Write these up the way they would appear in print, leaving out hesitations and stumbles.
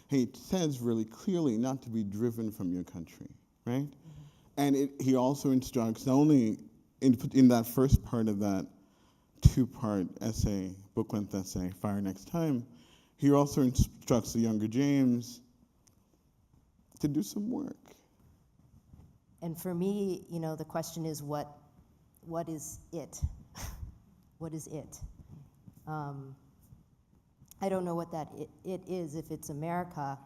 he says really clearly not to be driven from your country, right? And he also instructs, not only in that first part of that two-part essay, book-length essay, Fire Next Time, he also instructs the younger James to do some work. And for me, the question is what is it? What is it? I don't know what that it is. If it's America,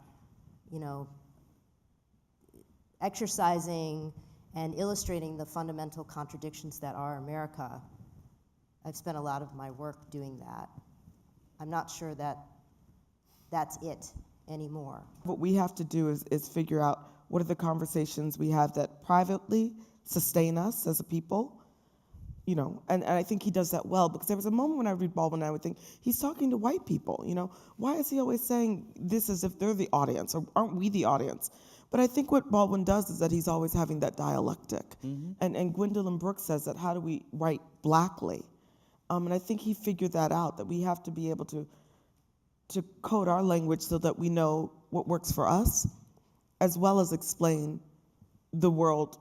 exercising and illustrating the fundamental contradictions that are America. I've spent a lot of my work doing that. I'm not sure that that's it anymore. What we have to do is figure out what are the conversations we have that privately sustain us as a people, and I think he does that well, because there was a moment when I read Baldwin and I would think, he's talking to white people, why is he always saying this as if they're the audience, or aren't we the audience? But I think what Baldwin does is that he's always having that dialectic. Mm-hmm. And Gwendolyn Brooks says that, how do we write blackly? And I think he figured that out, that we have to be able to code our language so that we know what works for us, as well as explain the world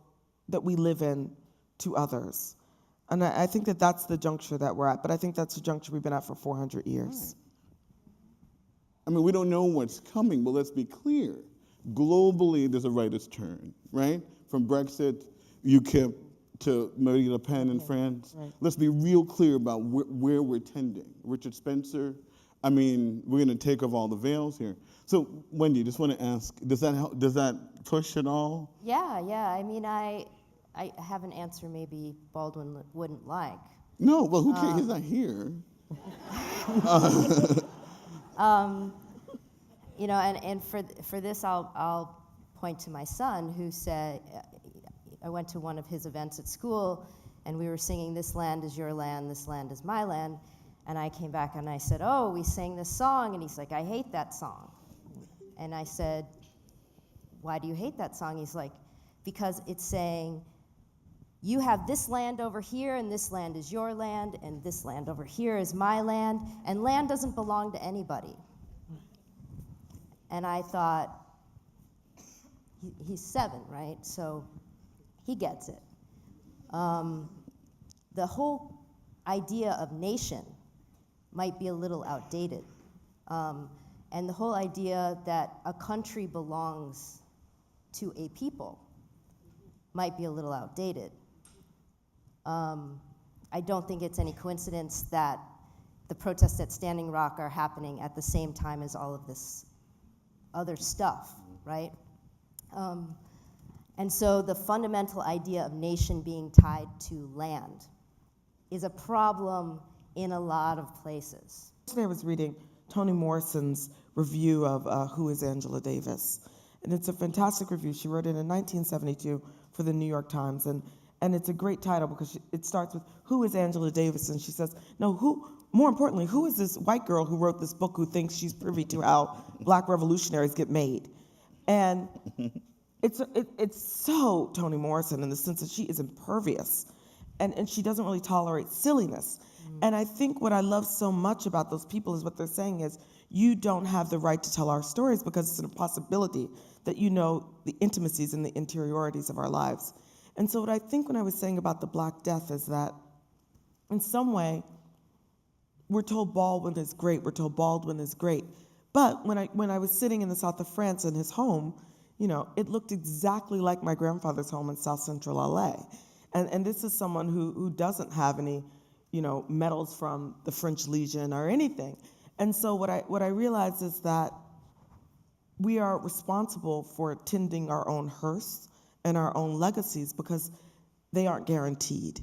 that we live in to others. And I think that that's the juncture that we're at, but I think that's the juncture we've been at for 400 years. Right. I mean, we don't know what's coming, but let's be clear. Globally, there's a writer's turn, right? From Brexit, UKIP, to Marine Le Pen in France. Right. Let's be real clear about where we're tending. Richard Spencer, we're going to take off all the veils here. So, Wendy, just want to ask, does that help, does that push at all? Yeah. I have an answer maybe Baldwin wouldn't like. No, well, who cares? He's not here. And for this, I'll point to my son, who said, I went to one of his events at school, and we were singing "This Land Is Your Land, This Land Is My Land," and I came back and I said, "Oh, we sang this song," and he's like, "I hate that song." And I said, "Why do you hate that song?" He's like, "Because it's saying, you have this land over here, and this land is your land, and this land over here is my land, and land doesn't belong to anybody." And I thought, he's 7, right? So he gets it. The whole idea of nation might be a little outdated. And the whole idea that a country belongs to a people might be a little outdated. I don't think it's any coincidence that the protests at Standing Rock are happening at the same time as all of this other stuff, right? And so the fundamental idea of nation being tied to land is a problem in a lot of places. Today I was reading Toni Morrison's review of Who is Angela Davis? And it's a fantastic review. She wrote it in 1972 for the New York Times, and it's a great title because it starts with, who is Angela Davis? And she says, no, more importantly, who is this white girl who wrote this book who thinks she's privy to how black revolutionaries get made? And it's so Toni Morrison in the sense that she is impervious, and she doesn't really tolerate silliness. And I think what I love so much about those people is what they're saying is, you don't have the right to tell our stories because it's an impossibility that you know the intimacies and the interiorities of our lives. And so what I think when I was saying about the Black Death is that in some way, we're told Baldwin is great, we're told Baldwin is great. But when I was sitting in the south of France in his home, it looked exactly like my grandfather's home in South Central LA. And this is someone who doesn't have any, medals from the French Legion or anything. And so what I realized is that we are responsible for tending our own hearse and our own legacies because they aren't guaranteed.